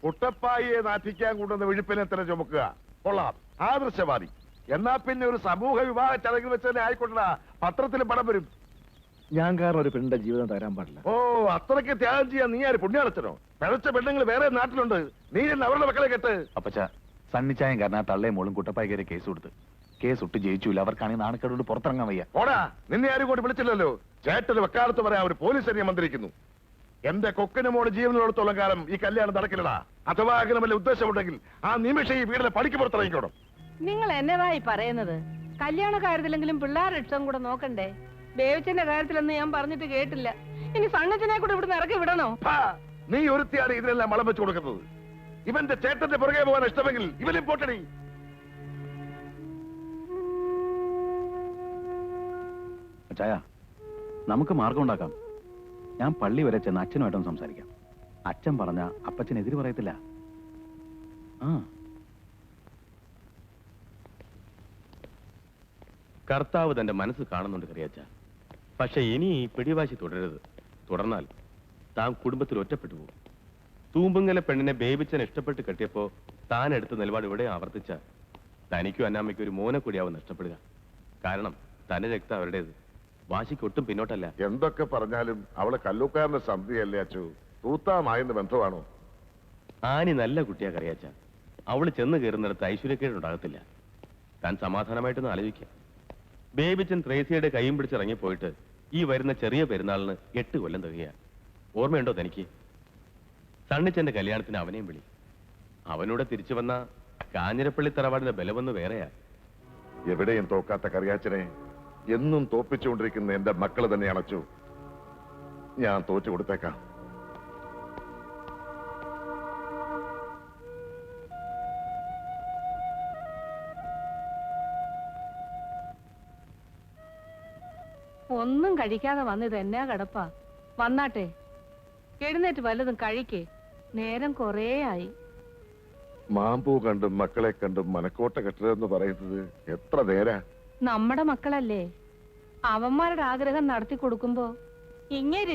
കുട്ടപ്പായിയെ നാറ്റിക്കാൻ കൊണ്ടുവന്ന വിഴുപ്പിനെ തന്നെ ചുമക്കുക. കൊള്ളാം, ആദർശവാദി. എന്നാ പിന്നെ ഒരു സമൂഹ വിവാഹ ചടങ്ങിൽ വെച്ച് തന്നെ ആയിക്കൊണ്ടാ, പത്രത്തിലും പടം വരും. ഞാൻ കാരണം ഒരു പെണ്ണിന്റെ ജീവിതം തരാൻ പാടില്ല. ഓ, അത്രയ്ക്ക് ത്യാഗം ചെയ്യാൻ നീ ആര് പുണ്യാളച്ചനോ? പിഴച്ച പെണ്ണുങ്ങൾ വേറെ നാട്ടിലുണ്ട്, നീ എന്ന് അവരുടെ മക്കളെ കെട്ട്. അപ്പച്ച സണ്ണിച്ചായം കാരണം തള്ളേ മോളും കുട്ടപ്പായി കയറി കേസ് കൊടുത്ത്. കേസ് ഒട്ട് ജയിച്ചില്ല. അവർക്കാണെങ്കിൽ നാണക്കേടോട് പുറത്തിറങ്ങാൻ വയ്യ. ഓടാ, നിന്നെ ആരും കൂടി വിളിച്ചില്ലല്ലോ. ചേട്ടന് വെക്കാലത്ത് പറയാൻ ഒരു പോലീസ് സൈന്യം മന്ത്രിക്കുന്നു. എന്റെ കൊക്കിന് മോള് ജീവനോടത്തോളം കാലം ഈ കല്യാണം നടക്കില്ലടാ. അഥവാ അങ്ങനെ വല്ല ഉദ്ദേശമുണ്ടെങ്കിൽ ആ നിമിഷം ഈ വീടിനെ പണിക്ക് പുറത്തിറങ്ങിക്കോണം. നിങ്ങൾ എന്നതായി പറയുന്നത്? കല്യാണ കാര്യത്തിലെങ്കിലും പിള്ളേരുടെ ഇഷ്ടം കൂടെ നോക്കണ്ടേ? ബേവിച്ചന്റെ കാര്യത്തിലൊന്നും ഞാൻ പറഞ്ഞിട്ട് കേട്ടില്ല. ഇനി സണ്ണച്ചനെ കൂടെ ഇവിടുന്ന് ഇറക്കി വിടണോ? നീ ഒരുത്തിയാണ് ഇതിനെല്ലാം മളം വെച്ചു കൊടുക്കുന്നത്. ഇവന്റെ ചേട്ടന്റെ പുറകെ പോകാൻ ഇഷ്ടമെങ്കിൽ ഇവനും പോട്ടടി. അച്ചായ, നമുക്ക് മാർഗം ഉണ്ടാക്കാം. ഞാൻ പള്ളി വരെ ചെന്ന് അച്ഛനുമായിട്ടൊന്ന് സംസാരിക്കാം. അച്ഛൻ പറഞ്ഞ അപ്പച്ചനെതിര് പറയത്തില്ല. കർത്താവ് തന്റെ മനസ്സ് കാണുന്നുണ്ട് കറിയാച്ച. പക്ഷെ ഇനി ഈ പിടിവാശി തുടരരുത്. തുടർന്നാൽ താൻ കുടുംബത്തിൽ ഒറ്റപ്പെട്ടു പോകും. തൂമ്പുങ്കലെ പെണ്ണിനെ ബേബിച്ചൻ ഇഷ്ടപ്പെട്ട് കെട്ടിയപ്പോ താൻ എടുത്ത നിലപാട് ഇവിടെ ആവർത്തിച്ച തനിക്കും അന്നാമ്മയ്ക്കും ഒരു മോനെ കൂടിയാവും നഷ്ടപ്പെടുക. കാരണം തന്റെ രക്തം അവരുടേത്. വാശിക്ക് ഒട്ടും പിന്നോട്ടല്ല. എന്തൊക്കെ പറഞ്ഞാലും അവളെ കല്ലൂക്കാരന്റെ സന്ധിയല്ലേ അച്ചു? തൂത്താമായെന്ന് ബന്ധമാണോ? ആനി നല്ല കുട്ടിയാ കറിയാച്ച. അവള് ചെന്ന് കയറുന്നിടത്ത് ഐശ്വര്യക്കേടുണ്ടാകത്തില്ല. താൻ സമാധാനമായിട്ടൊന്ന് ആലോചിക്കാം. ബേബിച്ചൻ ത്രേസിയുടെ കൈയും പിടിച്ചിറങ്ങിപ്പോയിട്ട് ഈ വരുന്ന ചെറിയ പെരുന്നാളിന് 8 കൊല്ലം തികയാ. ഓർമ്മയുണ്ടോ തനിക്ക്? സണ്ണിച്ചന്റെ കല്യാണത്തിന് അവനെയും വിളി. അവനൂടെ തിരിച്ചു വന്ന കാഞ്ഞിരപ്പള്ളി തറവാടിന്റെ ബലമെന്ന് വേറെയാ. എവിടെയും തോക്കാത്ത കറിയാച്ചനെ എന്നും തോപ്പിച്ചുകൊണ്ടിരിക്കുന്ന എന്റെ മക്കള് തന്നെ അണച്ചു. ഞാൻ തോറ്റു കൊടുത്തേക്കാം. ഒന്നും കഴിക്കാതെ വന്നത് എന്നാ കിടപ്പാ? വന്നാട്ടെ, എഴുന്നേറ്റ് വല്ലതും കഴിക്കേ. നേരം കൊറേ ആയി. മാമ്പൂ കണ്ടും മക്കളെ കണ്ടും മനക്കോട്ട കെട്ടതെന്ന് പറയുന്നത് എത്ര നേരാ? നമ്മുടെ മക്കളല്ലേ, അവന്മാരുടെ ആഗ്രഹം നടത്തി കൊടുക്കുമ്പോ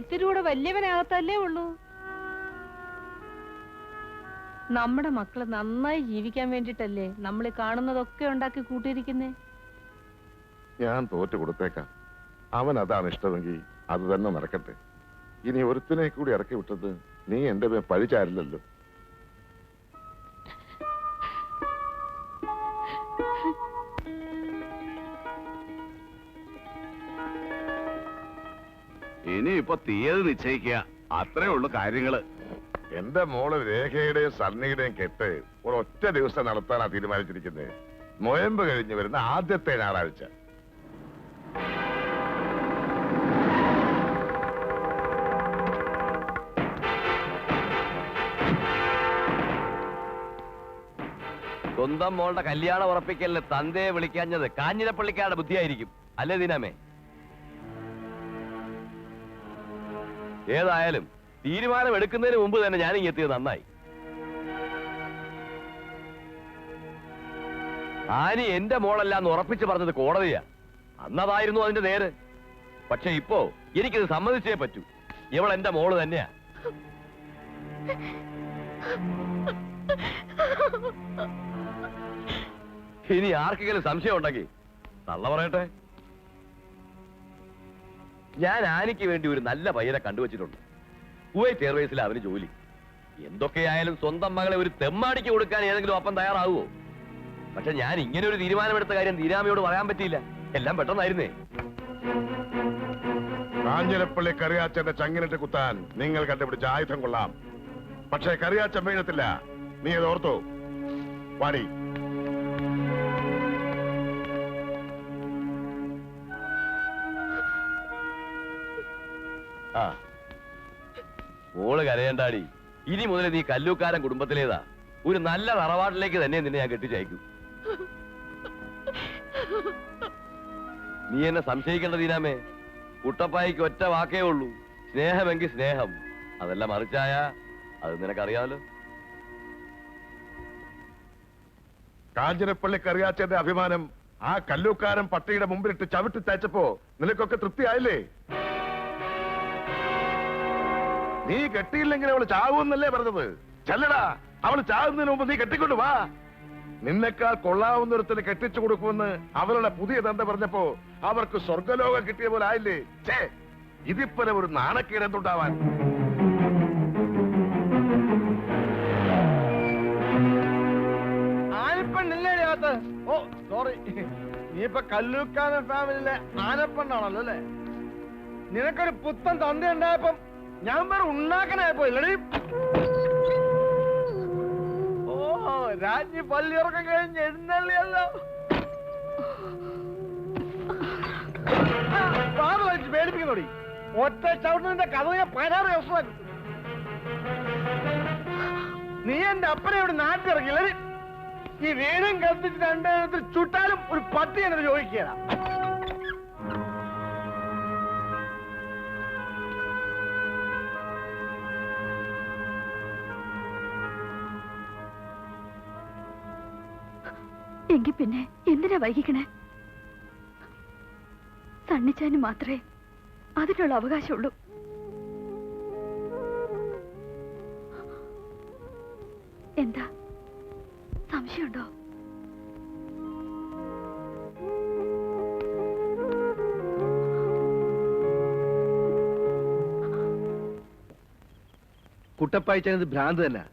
ഇത്തിരിയൂടെ വലിയവനാകത്തല്ലേ ഉള്ളൂ. നമ്മുടെ മക്കള് നന്നായി ജീവിക്കാൻ വേണ്ടിട്ടല്ലേ നമ്മൾ കാണുന്നതൊക്കെ ഉണ്ടാക്കി കൂട്ടിയിരിക്കുന്നേ. ഞാൻ തോറ്റു കൊടുത്തേക്കാം. അവൻ അതാണ് ഇഷ്ടമെങ്കിൽ അത് തന്നെ നടക്കട്ടെ. ഇനി ഒരുത്തിനെ കൂടി ഇറക്കി വിട്ടത് നീ എന്റെ മേ പഴിച്ചാരില്ലല്ലോ. ഇനിയിപ്പൊ തീയതി നിശ്ചയിക്കുക, അത്രേ ഉള്ളു കാര്യങ്ങള്. എന്റെ മോള് രേഖയുടെയും സണ്ണിയുടെയും കെട്ട് ഒരൊറ്റ ദിവസം നടത്താനാ തീരുമാനിച്ചിരിക്കുന്നത്. നൊയമ്പ് കഴിഞ്ഞ് വരുന്ന ആദ്യത്തെ ഞായറാഴ്ച. സ്വന്തം മോളുടെ കല്യാണം ഉറപ്പിക്കലിന് തന്തയെ വിളിക്കാഞ്ഞത് കാഞ്ഞിരപ്പള്ളിക്കാരുടെ ബുദ്ധിയായിരിക്കും അല്ലേ ദീനാമേ? ഏതായാലും തീരുമാനം എടുക്കുന്നതിന് മുമ്പ് തന്നെ ഞാനിങ്ങ് എത്തിയത് നന്നായി. ആനി എന്റെ മോളല്ലാന്ന് ഉറപ്പിച്ച് പറഞ്ഞത് കോടതിയാ. അന്നതായിരുന്നു അതിന്റെ നേര്. പക്ഷെ ഇപ്പോ എനിക്കിത് സമ്മതിച്ചേ പറ്റൂ. ഇവൾ എന്റെ മോള് തന്നെയാ. ഇനി ആർക്കെങ്കിലും സംശയം ഉണ്ടെങ്കിൽ തള്ള പറയട്ടെ. ഞാൻ ആനിക്ക് വേണ്ടി ഒരു നല്ല പയ്യനെ കണ്ടുവച്ചിട്ടുണ്ട്. കുവൈറ്റ് എയർവേസിൽ അവന് ജോലി. എന്തൊക്കെയായാലും സ്വന്തം മകളെ ഒരു തെമ്മാടിക്ക് കൊടുക്കാൻ ഏതെങ്കിലും അപ്പം തയ്യാറാവുമോ? പക്ഷെ ഞാൻ ഇങ്ങനെ ഒരു തീരുമാനമെടുത്ത കാര്യം ദീനാമയോട് പറയാൻ പറ്റിയില്ല. എല്ലാം പെട്ടെന്നായിരുന്നേ. കാഞ്ഞിരപ്പള്ളി കറിയാച്ചന്റെ ചങ്ങിനിട്ട് കുത്താൻ നിങ്ങൾ കണ്ടുപിടിച്ച ആയുധം കൊള്ളാം. പക്ഷേ കറിയാച്ചൻ വീഴത്തില്ല. നീ അത് ഓർത്തോ? വാടി. ആ, മോള് കരയണ്ടാടി. ഇനി മുതൽ നീ കല്ലൂക്കാരൻ കുടുംബത്തിലേതാ. ഒരു നല്ല തറവാട്ടിലേക്ക് തന്നെ നിന്നെ ഞാൻ കെട്ടിച്ചയക്കും. നീ എന്നെ സംശയിക്കേണ്ട ദീനാമേ. കുട്ടപ്പായിക്ക് ഒറ്റ വാക്കേ ഉള്ളൂ, സ്നേഹമെങ്കിൽ സ്നേഹം. അതെല്ലാം മറിച്ചായ അത് നിനക്കറിയാമല്ലോ. കാഞ്ഞിരപ്പള്ളി കറിയാച്ചന്റെ അഭിമാനം ആ കല്ലൂക്കാരൻ പട്ടിയുടെ മുമ്പിലിട്ട് ചവിട്ടി തയ്ച്ചപ്പോ നിനക്കൊക്കെ തൃപ്തിയായില്ലേ? നീ കെട്ടിയില്ലെങ്കിൽ അവള് ചാവൂന്നല്ലേ പറഞ്ഞത്? ചെല്ലടാ, അവള് ചാകുന്നതിന് മുമ്പ് നീ കെട്ടിക്കൊണ്ട് വാ. നിന്നെക്കാൾ കൊള്ളാവുന്നൊരുത്തിന് കെട്ടിച്ചു കൊടുക്കുമെന്ന് അവരുടെ പുതിയ തന്ത പറഞ്ഞപ്പോ അവർക്ക് സ്വർഗലോകം കിട്ടിയ പോലെ ആയില്ലേ? ഛേ, ഇതിപ്പോലെ ഒരു നാണക്കേട് എന്തുണ്ടാവാൻ? ആനപ്പെണ്ണില്ലേ അകത്ത്? ഓ സോറി, നീ ഇപ്പൊ കല്ലൂക്കാന ഫാമിലിയിലെ ആനപ്പെണ്ണാണല്ലോ അല്ലേ? നിനക്കൊരു പുത്തൻ തന്ത ഉണ്ടായപ്പം ഞാൻ വേറെ ഉണ്ടാക്കനായപ്പോ ഇല്ലടി. ഓ രാജ്ഞി പള്ളിയിറക്കം കഴിഞ്ഞ് എഴുന്നള്ളിയല്ലോ. പാറ വലിച്ച് പേടിപ്പിക്കുന്നോടി. ഒറ്റ ചവിട്ടുന്നതിന്റെ കഥ ഞാൻ 16 ദിവസമാക്കും. നീ എന്റെ അപ്പനെ ഇവിടെ നാട്ടിറങ്ങില്ല. ഈ വീടും കത്തിച്ച് രണ്ടെണ്ണത്തിൽ ചുട്ടാലും ഒരു പട്ടി എന്നോട് ചോദിക്കുകയാണ്. എങ്കിൽ പിന്നെ എന്തിനാ വൈകിക്കണേ? സണ്ണിച്ചാന് മാത്രമേ അതിനുള്ള അവകാശമുള്ളൂ. എന്താ സംശയമുണ്ടോ? കുട്ടപ്പായിച്ചത് ഭ്രാന്ത് തന്നെ.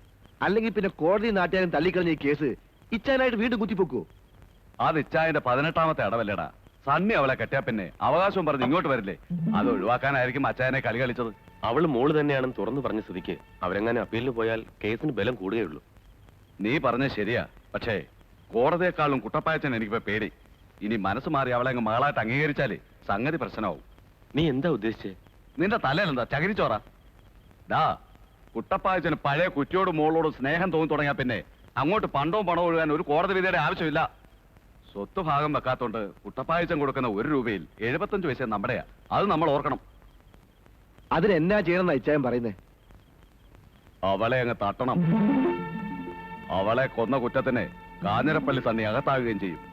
അല്ലെങ്കിൽ പിന്നെ കോടതി നാട്ടുകാരും തള്ളിക്കളഞ്ഞ ഈ കേസ് ഇച്ചാനായിട്ട് വീണ്ടും കുത്തിപ്പോക്കൂ. അത് ഇച്ചായന്റെ 18ാമത്തെ അടവല്ലേടാ. സണ്ണി അവളെ കെട്ടിയാ പിന്നെ അവകാശവും പറഞ്ഞ് ഇങ്ങോട്ട് വരില്ലേ? അത് ഒഴിവാക്കാനായിരിക്കും അച്ചായനെ കളി കളിച്ചത്. അവള് മോള് തന്നെയാണെന്ന് തുറന്നു പറഞ്ഞ സ്ഥിതിക്ക് അവരെങ്ങനെ അപ്പീലിന് പോയാൽ കേസിന് ബലം കൂടുകയുള്ളൂ. നീ പറഞ്ഞ ശരിയാ. പക്ഷേ കോടതിയെക്കാളും കുട്ടപ്പായച്ചൻ എനിക്കിപ്പോ പേടി. ഇനി മനസ്സ് മാറി അവളെ അങ്ങ് മകളായിട്ട് അംഗീകരിച്ചാലേ സംഗതി പ്രശ്നമാവും. നീ എന്താ ഉദ്ദേശിച്ചേ? നിന്റെ തലയിലെന്താ ചകിരിച്ചോറ? ഡാ, കുട്ടപ്പായച്ചന് പഴയ കുറ്റിയോട് മോളോട് സ്നേഹം തോന്നി തുടങ്ങിയാ പിന്നെ അങ്ങോട്ട് പണ്ടവും പണവും ഒഴുകാൻ ഒരു കോടതി വിധിയുടെ ആവശ്യമില്ല. സ്വത്ത് ഭാഗം വെക്കാത്തോണ്ട് കുട്ടപ്പായച്ചൻ കൊടുക്കുന്ന 1 രൂപയിൽ 75 പൈസ നമ്മുടെയാ. അത് നമ്മൾ ഓർക്കണം. അതിനെന്നാ ചെയ്യണമെന്നാ ഇച്ചായൻ പറയുന്നേ? അവളെ അങ്ങ് തട്ടണം. അവളെ കൊന്ന കുറ്റത്തിന് കാഞ്ഞിരപ്പള്ളി സണ്ണി അകത്താകുകയും ചെയ്യും.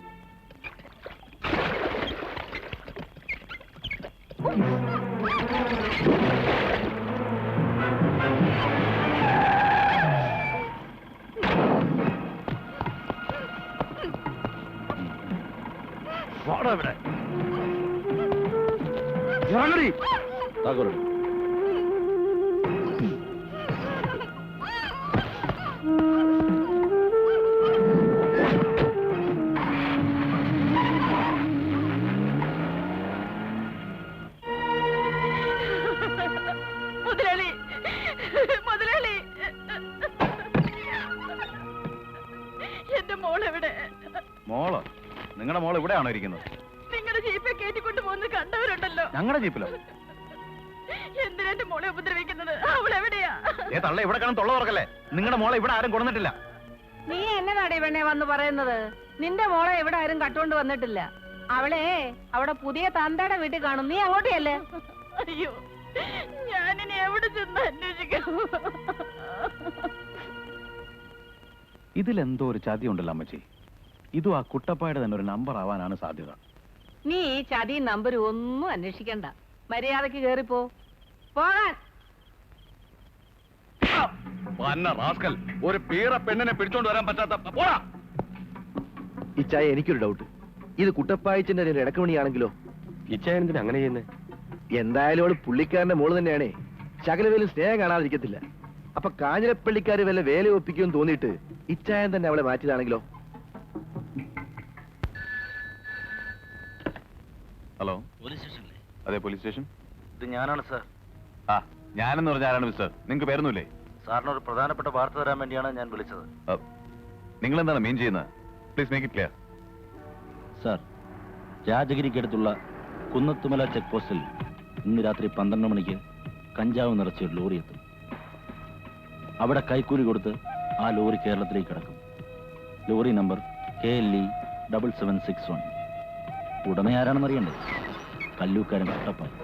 മുതലാളി, മുതലാളി, എന്റെ മോളെവിടെ? മോളോ? നിങ്ങളുടെ മോൾ ഇവിടെയാണോ ഇരിക്കുന്നത്? നിങ്ങളുടെ ജീപ്പെ കയറ്റിക്കൊണ്ട് പോകുന്ന കണ്ടവരുണ്ടല്ലോ. ഞങ്ങളുടെ ജീപ്പിലോ? എന്തിനാ എന്റെ മോളെ ഉപദ്രവിക്കുന്നത്? അവളെവിടെയാ? തള്ള ഇവിടെ കാണും തൊള്ള തുറക്കല്ലേ. നിങ്ങളുടെ മോളെ ഇവിടെ ആരും കൊണ്ടുവന്നിട്ടില്ല. നീ എന്നതാടി പെണ്ണെ വന്ന് പറയുന്നത്? നിന്റെ മോളെ ഇവിടെ ആരും കട്ടുകൊണ്ട് വന്നിട്ടില്ല. അവളെ അവിടെ പുതിയ തന്തയുടെ വീട്ടിൽ കാണും. നീ അങ്ങോട്ടല്ലേ? അയ്യോ, ഞാനിനി എവിടെ ചെന്ന് അന്വേഷിക്കണം? ഇതിലെന്തോ ഒരു ചതി ഉണ്ടല്ലോ അമ്മച്ചി. ഇതും ആ കുട്ടപ്പായുടെ തന്നെ ഒരു നമ്പർ ആവാനാണ് സാധ്യത. നീ ഈ ചതി നമ്പർ ഒന്നും അന്വേഷിക്കണ്ട. മര്യാദക്ക് കേറിപ്പോ. പോകാൻ. പന്ന റാസ്കൽ, ഒരു പീറ പെണ്ണിനെ പിടിച്ചോണ്ട് വരാൻ പറ്റാത്ത പോടാ. ഇച്ചായ എനിക്കൊരു ഡൗട്ട്. ഇത് കുട്ടപ്പായിച്ചന്റെ ഒരു ഇടക്കമണിയാണെങ്കിലോ? ഇച്ചായനെന്തിനാ അങ്ങനെ ചെയ്യുന്നേ? എന്തായാലും അവള് പുള്ളിക്കാരന്റെ മോള് തന്നെയാണേ. ശകലവേലും സ്നേഹം കാണാതിരിക്കത്തില്ല. അപ്പൊ കാഞ്ഞിരപ്പള്ളിക്കാര് വല്ല വേല ഒപ്പിക്കുമെന്ന് തോന്നിയിട്ട് ഇച്ചായൻ തന്നെ അവളെ മാറ്റിയതാണെങ്കിലോ? ഹലോ, പോലീസ് സ്റ്റേഷനിലെ? അതെ, പോലീസ് സ്റ്റേഷൻ. ഇത് ഞാനാണ് സാർ. ആ, ഞാനെന്ന് പറഞ്ഞ ആരാണ് മിസ്റ്റർ? നിങ്ങൾക്ക് പേരൊന്നുമില്ലേ? സാറിന് ഒരു പ്രധാനപ്പെട്ട വാർത്ത തരാൻ വേണ്ടിയാണ് ഞാൻ വിളിച്ചത്. നിങ്ങൾ എന്താണ് മീൻ ചെയ്യുന്നത്? Please make it clear. Sir, രാജഗിരിക്കടുത്തുള്ള കുന്നത്തുമല ചെക്ക് പോസ്റ്റിൽ ഇന്ന് രാത്രി 12 മണിക്ക് കഞ്ചാവ് നിറച്ച ഒരു ലോറി എത്തും. അവിടെ കൈക്കൂലി കൊടുത്ത് ആ ലോറി കേരളത്തിലേക്ക് കിടക്കും. Lorry number KLE 7761. ഉടമ ആരാണെന്ന് അറിയണ്ടേ? കല്ലൂക്കാരൻ കുട്ടപ്പായി.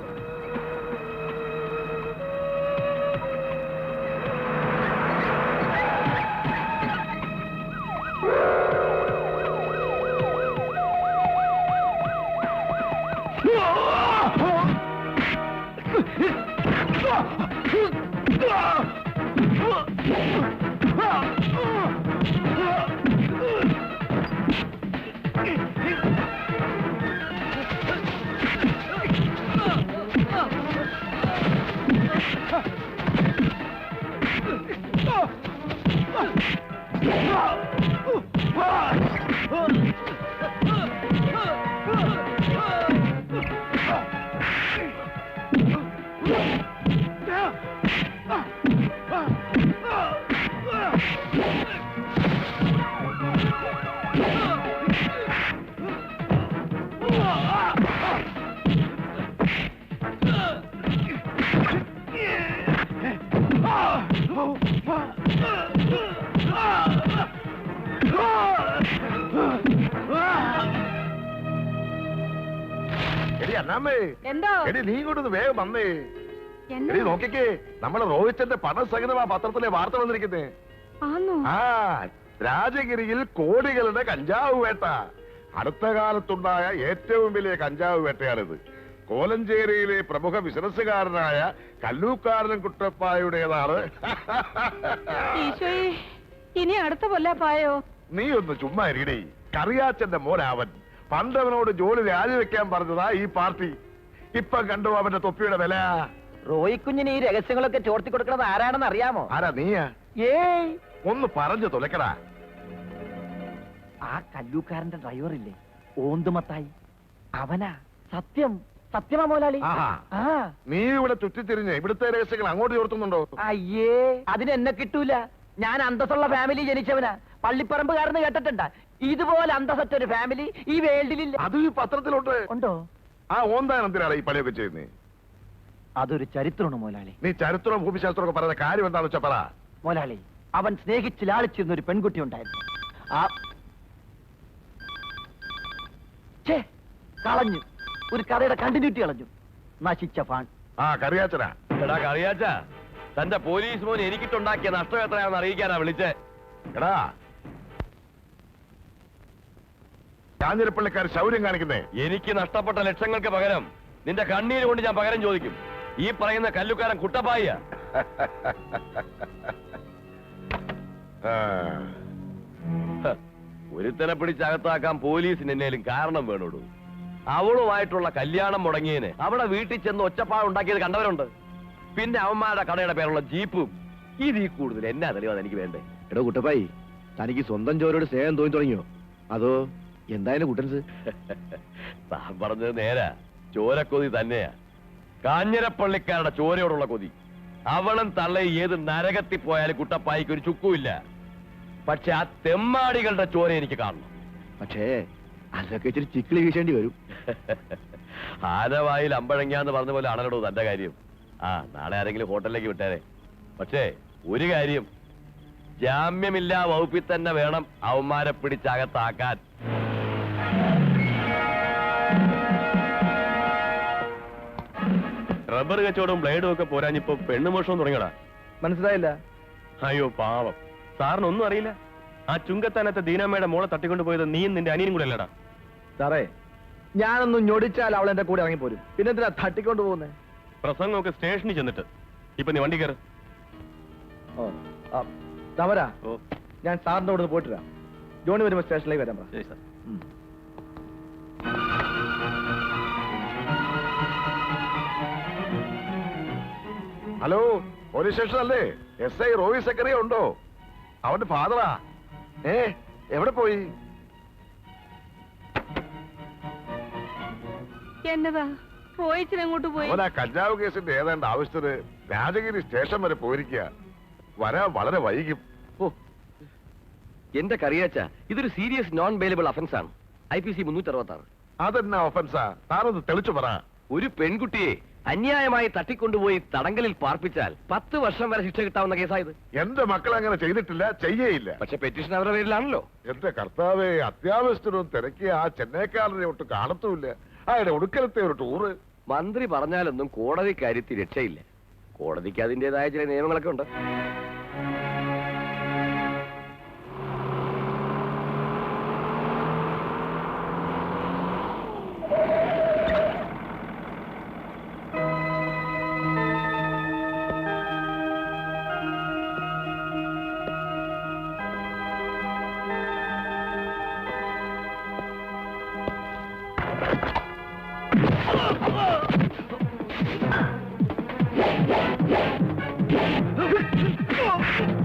എടി അന്നാമ്മേ, എന്തോ എടി നീ ഇങ്ങോട്ടൊന്ന് വേഗം വന്നേ. എന്നാ? എടി നോക്കിക്കേ, നമ്മളെ റോഹിച്ചന്റെ പണസഹിതമാ പത്രത്തിലെ വാർത്ത വന്നിരിക്കുന്നേ. ആന്നോ? ആ, രാജഗിരിയിൽ കോടികളുടെ കഞ്ചാവ് വേട്ട. അടുത്ത കാലത്തുണ്ടായ ഏറ്റവും വലിയ കഞ്ചാവ് വേട്ടയാണിത്. കോലഞ്ചേരിയിലെ പ്രമുഖ ബിസിനസ്സുകാരനായ കല്ലൂക്കാരൻ കുട്ടപ്പായുടേതാണ്. ഈശോയെ, ഇനി അടുത്ത കൊല്ലാപ്പായോ? നീ ഒന്ന് ചുമ്മാ ഇരിക്കടേ. കറിയാച്ചന്റെ മോനാവൻ. പണ്ടവനോട് ജോലി രാജിവെക്കാൻ പറഞ്ഞതാ ഈ പാർട്ടി. ഇപ്പൊ കണ്ടു അവന്റെ തൊപ്പിയുടെ വില. റോയിക്കുഞ്ഞിന് ഈ രഹസ്യങ്ങളൊക്കെ ചോർത്തി കൊടുക്കുന്നത് ആരാണെന്ന് അറിയാമോ? ആരാ നീയാ? ഏയ്, ഒന്ന് പറഞ്ഞു തുലക്കടാ. ആ കല്ലൂക്കാരന്റെ ഡ്രൈവറില്ലേ, ഓന്തുമത്തായി, അവനാ. സത്യം, സത്യമാ മോലാളി. ആഹാ. ആ, നീ ഇവിടെ ചുറ്റിത്തിരിഞ്ഞ് ഇവിടുത്തെ രഹസ്യങ്ങൾ അങ്ങോട്ട് ചോർത്തുന്നുണ്ടോ? അയ്യേ, അതിനെന്നെ കിട്ടൂല. ഞാൻ അന്തസ്സുള്ള ഫാമിലി ജനിച്ചവനാ. പള്ളിപ്പറമ്പുകാരെന്ന് കേട്ടിട്ടുണ്ടാ? ഇതുപോലെ അന്തസ്സറ്റൊരു ഫാമിലി ഈ വേൾഡിലില്ല. അത് ഈ പത്രത്തിലുണ്ട്. ഉണ്ടോ? ആ ഓന്താൻ എന്തിനാണ് ഈ പണിയൊക്കെ ചെയ്യുന്നേ? അതൊരു ചരിത്രമാണ് മോലാളി. നീ ചരിത്രവും ഭൂമിശാസ്ത്രവും ഒക്കെ പറയുന്ന കാര്യം എന്താണെന്ന് വെച്ചാ പറ. മോലാളി, അവൻ സ്നേഹിച്ച് ലാളിച്ചിരുന്ന ഒരു പെൺകുട്ടി ഉണ്ടായിരുന്നു. ആ ഛേ, കളഞ്ഞു. ഒരു കഥയുടെ കണ്ടിന്യൂറ്റി കളഞ്ഞു. നശിച്ച ഫാൻ. ആ കറിയാച്ചനാ. എടാ കറിയാച്ച, തന്റെ പോലീസ് മോൻ എനിക്കിട്ടുണ്ടാക്കിയ നഷ്ടം എത്രയാണെന്ന് അറിയിക്കാനാ വിളിച്ചേ. എടാ, കാഞ്ഞിരപ്പള്ളിക്കാർ ശൗര്യം കാണിക്കുന്നേ. എനിക്ക് നഷ്ടപ്പെട്ട ലക്ഷങ്ങൾക്ക് പകരം നിന്റെ കണ്ണീര് കൊണ്ട് ഞാൻ പകരം ചോദിക്കും. ഈ പറയുന്ന കല്ലുക്കാരൻ കുട്ടപ്പായ. ആ, ഒരുത്തനെ പിടിച്ചകത്താക്കാൻ പോലീസിന് എന്നേലും കാരണം വേണോടൂ. അവളുമായിട്ടുള്ള കല്യാണം മുടങ്ങിയതിന് അവിടെ വീട്ടിൽ ചെന്ന് ഒച്ചപ്പാട് ഉണ്ടാക്കിയത് കണ്ടവരുണ്ട്. പിന്നെ അവന്മാരുടെ കടയുടെ പേരുള്ള ജീപ്പും. ഇതിൽ കൂടുതൽ എന്നാ തെളിവാണ് എനിക്ക് വേണ്ടേ? എടോ കുട്ടപ്പായി, തനിക്ക് സ്വന്തം ചോരോട് സ്നേഹം തോന്നി തുടങ്ങിയോ? അതോ എന്തായാലും കുട്ടൻസ്? താൻ പറഞ്ഞത് നേരാ. ചോരക്കൊതി തന്നെയാ. കാഞ്ഞിരപ്പള്ളിക്കാരുടെ ചോരയോടുള്ള കൊതി. അവളും തള്ളയും ഏത് നരകത്തിൽ പോയാലും കുട്ടപ്പായിക്ക് ഒരു ചുക്കുമില്ല. പക്ഷെ ആ തെമ്മാടികളുടെ ചോര എനിക്ക് കാണണം. പക്ഷേ അതൊക്കെ ഇച്ചിരി ചിക്കിളി വീശേണ്ടി വരും. ആനവായിൽ അമ്പഴങ്ങാന്ന് പറഞ്ഞ പോലെ ആണല്ലോ തന്റെ കാര്യം. ആ, നാളെ ആരെങ്കിലും ഹോട്ടലിലേക്ക് വിട്ടേരെ. പക്ഷേ ഒരു കാര്യം, ജാമ്യമില്ലാ വകുപ്പിൽ തന്നെ വേണം അവന്മാരെ പിടിച്ചകത്താക്കാൻ. റബ്ബർ കച്ചവടവും ബ്ലേഡും ഒക്കെ പോരാഞ്ഞിപ്പോ പെണ്ണുമോഷവും തുടങ്ങിയടാ. മനസ്സിലായില്ല? അയ്യോ പാവം, സാറിനൊന്നും അറിയില്ല. ആ ചുങ്കത്താനത്തെ ദീനമ്മയുടെ മോളെ തട്ടിക്കൊണ്ടു പോയത് നീയും നിന്റെ അനിയനും കൂടെ അല്ലടാ. സാറേ, ഞാനൊന്ന് ഞൊടിച്ചാൽ അവൾ എന്റെ കൂടെ ഇറങ്ങിപ്പോരും. പിന്നെന്തിനാ തട്ടിക്കൊണ്ട് പോകുന്നേ? പ്രസംഗമൊക്കെ സ്റ്റേഷനിൽ ചെന്നിട്ട്. ഇപ്പൊ നീ വണ്ടി കയറ്. ഓ, തമരാ, ഓ ഞാൻ സാറിന്റെ കൂടെ പോയിട്ട് വരാം. ജോണി വരുമ്പോ സ്റ്റേഷനിലേക്ക് വരാം. ശരി സാർ. ഹലോ, പോലീസ് സ്റ്റേഷൻ അല്ലേ? SI റോയി സെക്രട്ടറി ഉണ്ടോ? അവന്റെ ഫാദറാ. എവിടെ പോയി? എന്നതാ പോയിച്ചിനങ്ങോട്ട് പോയി? അവൻ ആ കഞ്ചാവ് കേസിന്റെ ഏതാണ്ട് ആവശ്യത്തിന് രാജഗിരി സ്റ്റേഷൻ വരെ പോയിരിക്കുക. വരാൻ വളരെ വൈകും. ഓ, എന്റെ കറിയാച്ച, ഇതൊരു സീരിയസ് നോൺ ബെയിലബിൾ ഒഫൻസ് ആണ്. IPC 366. അതെന്നാ ഒഫൻസാ? താനത് തെളിച്ചു പറ. ഒരു പെൺകുട്ടിയെ അന്യായമായി തട്ടിക്കൊണ്ടുപോയി തടങ്കലിൽ പാർപ്പിച്ചാൽ 10 വർഷം വരെ ശിക്ഷ കിട്ടാവുന്ന കേസായത്. എന്റെ മക്കൾ അങ്ങനെ ചെയ്തിട്ടില്ല, ചെയ്യേയില്ല. പക്ഷെ പെറ്റീഷൻ അവരുടെ പേരിലാണല്ലോ. എന്റെ കർത്താവേ, അത്യാവശ്യത്തിനും തിരക്കിയ ആ ചെന്നൈക്കാരനെ ഒട്ട് കാണത്തുമില്ല. അയാളുടെ ഒടുക്കലത്തെ ഒരു ടൂറ്. മന്ത്രി പറഞ്ഞാലൊന്നും കോടതി കാര്യത്തിൽ രക്ഷയില്ല. കോടതിക്ക് അതിന്റേതായ ചില നിയമങ്ങളൊക്കെ ഉണ്ട്. Oh!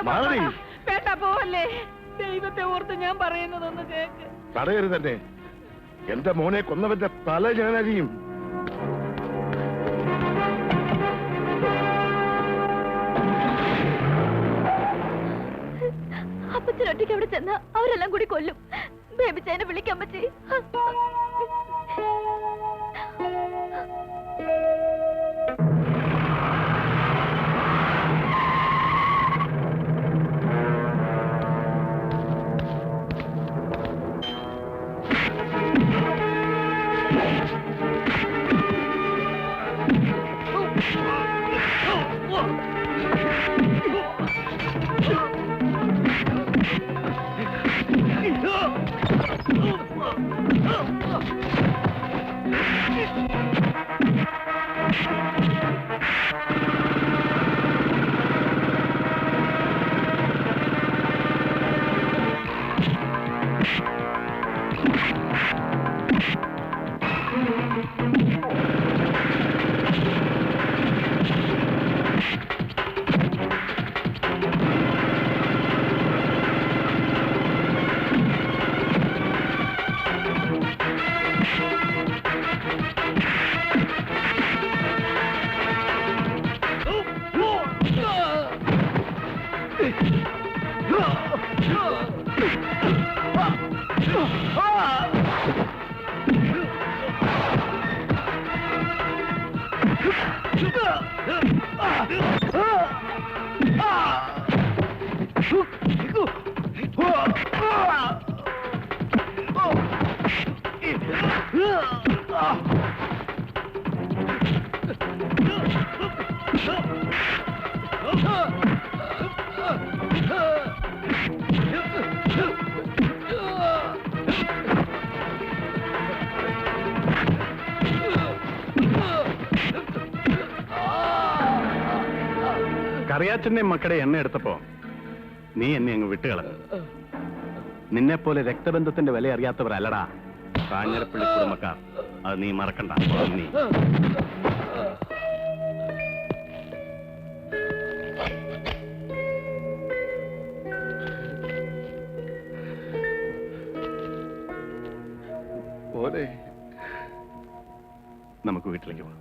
മാറി. വേണ്ട പോവല്ലേ, ദൈവത്തെ ഓർത്ത് ഞാൻ പറയുന്നതൊന്ന് കേക്ക്. തടയരുത് തന്നെ. എന്റെ മോനെ കൊന്നവന്റെ തല ഞാനറിയും. അപ്പച്ചൻ ഒറ്റയ്ക്ക് അവിടെ ചെന്ന അവരെല്ലാം കൂടി കൊല്ലും. ബേബിച്ചേനെ വിളിക്കാൻ പറ്റി. കറിയാച്ചന്റെ മക്കളുടെ എണ്ണ എടുത്തപ്പോ നീ എന്നെ അങ്ങ് വിട്ടുകളഞ്ഞു. നിന്നെ പോലെ രക്തബന്ധത്തിന്റെ വില അറിയാത്തവരല്ലടാ കാഞ്ഞിരപ്പള്ളി കുടുംബക്കാർ. അത് നീ മറക്കണ്ട. നീ നമുക്ക് വീട്ടിലേക്ക് പോകാം.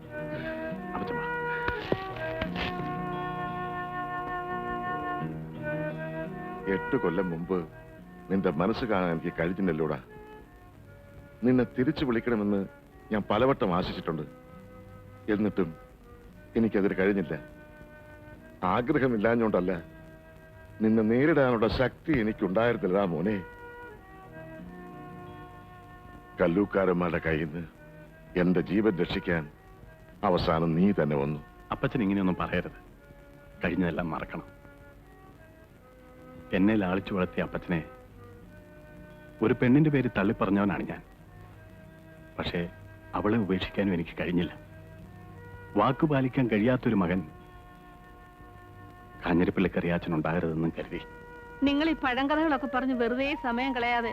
അപ്പച്ചമ്മ, 8 കൊല്ലം മുമ്പ് നിന്റെ മനസ്സ് കാണാൻ എനിക്ക് കഴിഞ്ഞില്ലല്ലോടാ. നിന്നെ തിരിച്ചു വിളിക്കണമെന്ന് ഞാൻ പലവട്ടം ആശിച്ചിട്ടുണ്ട്. എന്നിട്ടും എനിക്കതിന് കഴിഞ്ഞില്ല. ആഗ്രഹമില്ലാഞ്ഞോണ്ടല്ല, നിന്നെ നേരിടാനുള്ള ശക്തി എനിക്കുണ്ടായിരുന്നില്ല മോനെ. കല്ലൂക്കാരന്മാരുടെ കയ്യിൽ നിന്ന് എന്റെ ജീവൻ രക്ഷിക്കാൻ അവസാനം നീ തന്നെ വന്നു. അപ്പച്ചൻ ഇങ്ങനെയൊന്നും പറയരുത്. കഴിഞ്ഞതെല്ലാം മറക്കണം. എന്നെ ലാളിച്ചു വളർത്തിയ അപ്പച്ചനെ ഒരു പെണ്ണിന്റെ പേര് തള്ളിപ്പറഞ്ഞവനാണ് ഞാൻ. പക്ഷേ അവളെ ഉപേക്ഷിക്കാനും എനിക്ക് കഴിഞ്ഞില്ല. വാക്കു പാലിക്കാൻ കഴിയാത്തൊരു മകൻ കാഞ്ഞിരപ്പള്ളിക്കറിയാച്ചനുണ്ടാകരുതെന്നും കരുതി. നിങ്ങൾ ഈ പഴങ്കഥകളൊക്കെ പറഞ്ഞ് വെറുതെ സമയം കളയാതെ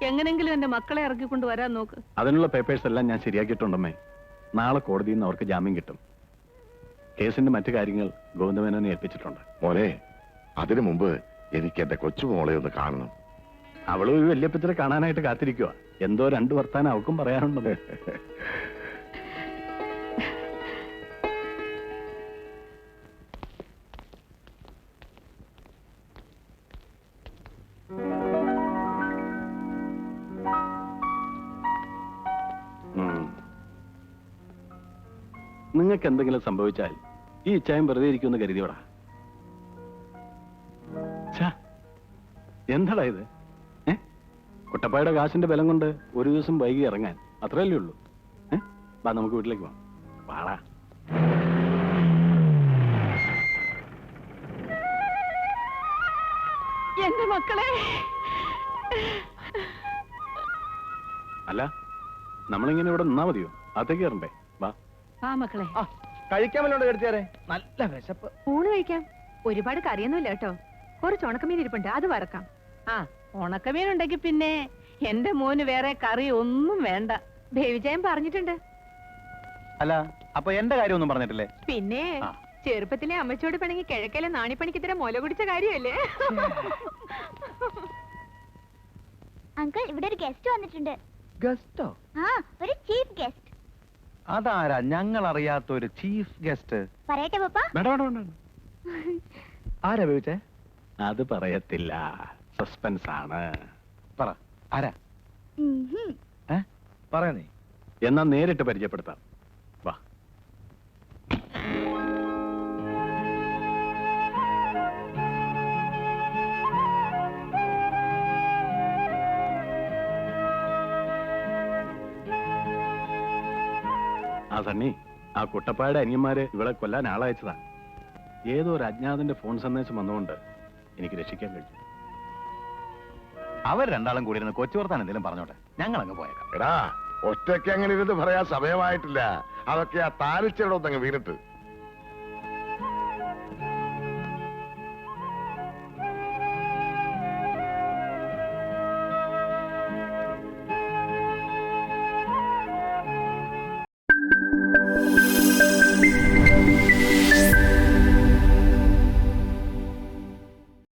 എങ്ങനെങ്കിലും എന്റെ മക്കളെ ഇറക്കിക്കൊണ്ട് വരാൻ നോക്ക്. അതിനുള്ള പേപ്പേഴ്സ് എല്ലാം ഞാൻ ശരിയാക്കിയിട്ടുണ്ടമ്മേ. നാളെ കോടതിയിൽ നിന്ന് അവർക്ക് ജാമ്യം കിട്ടും. കേസിന്റെ മറ്റു കാര്യങ്ങൾ ഗോവിന്ദമേനോനെ ഏൽപ്പിച്ചിട്ടുണ്ട്. മോനെ, അതിനു മുമ്പ് എനിക്ക് എന്റെ കൊച്ചുമോളെ ഒന്ന് കാണണം. അവളും ഒരു വല്യപ്പച്ചനെ കാണാനായിട്ട് കാത്തിരിക്കുക. എന്തോ രണ്ട് വർത്താനം അവൾക്കും പറയാനുണ്ട്. നിങ്ങൾക്ക് എന്തെങ്കിലും സംഭവിച്ചാൽ ഈ ഇച്ചായം വെറുതെ ഇരിക്കുമെന്ന് കരുതിയോടാ. എന്താടാ ഇത്? കുട്ടപ്പായുടെ കാശിന്റെ ബലം കൊണ്ട് ഒരു ദിവസം വൈകി ഇറങ്ങാൻ അത്രയല്ലേ ഉള്ളൂ. വാ, നമുക്ക് വീട്ടിലേക്ക് പോവാം. വാടാ. എന്റെ മക്കളെ, അല്ല, നമ്മളിങ്ങനെ ഇവിടെ നിന്നാ മതിയോ? അകത്തേക്ക് കയറണ്ടേ? വാ. ആ മക്കളെ, കഴിക്കാൻ വല്ലോണ്ട് കെടുത്തിയാരെ? നല്ല വിശപ്പ്. ഊണ് കഴിക്കാം. ഒരുപാട് കറിയൊന്നുമില്ല കേട്ടോ. കുറച്ച് ഉണക്കമീൻ ഇരിപ്പുണ്ട്, അത് വറക്കാം. ആ ഉണക്കമീൻ ഉണ്ടെങ്കിൽ പിന്നെ എന്റെ മോന് വേറെ കറി ഒന്നും വേണ്ട. ദേവിജയൻ പറഞ്ഞിട്ടുണ്ട്. അല്ല, അപ്പൊ എന്റെ കാര്യമൊന്നും പറഞ്ഞിട്ടില്ലേ? പിന്നെ ചെറുപ്പത്തിലെ അമ്മച്ചോട് പണിക്ക് കിഴക്കലെ നാണിപ്പണിക്ക് ഇത്ര മുല കുടിച്ച കാര്യമല്ലേ? അങ്കിൾ, ഇവിടെ ഒരു ഗസ്റ്റ് വന്നിട്ടുണ്ട്. ഗസ്റ്റോ? ആ, ഒരു ചീഫ് ഗസ്റ്റ്. അതാരാ ഞങ്ങൾ അറിയാത്ത ഒരു ചീഫ് ഗസ്റ്റ്? പറയട്ടെ പപ്പ? വേണ്ട വേണ്ട വേണ്ട. ആരാ ചോദിച്ചേ? അത് പറയത്തില്ല, സസ്പെൻസ് ആണ്. പറ, ആരാ? പറയാ നീ. എന്നാ നേരിട്ട് പരിചയപ്പെടുത്താം. വാ. ആ സണ്ണി, ആ കുട്ടപ്പായുടെ അനിയന്മാര് ഇവിടെ കൊല്ലാൻ ആളയച്ചതാ. ഏതോ ഒരു അജ്ഞാതന്റെ ഫോൺ സന്ദേശം വന്നുകൊണ്ട് എനിക്ക് രക്ഷിക്കാൻ കഴിഞ്ഞു. അവർ രണ്ടാളും കൂടി ഇരുന്ന് കൊച്ചു വർത്താൻ എന്തെങ്കിലും പറഞ്ഞോട്ടെ, ഞങ്ങൾ അങ്ങ് പോയേക്കാം. എടാ, ഒറ്റയ്ക്ക് അങ്ങനെ ഇരുന്ന് പറയാൻ സമയമായിട്ടില്ല. അതൊക്കെ ആ താലിച്ചയുടെ ഒന്നങ്ങ് വീണിട്ട്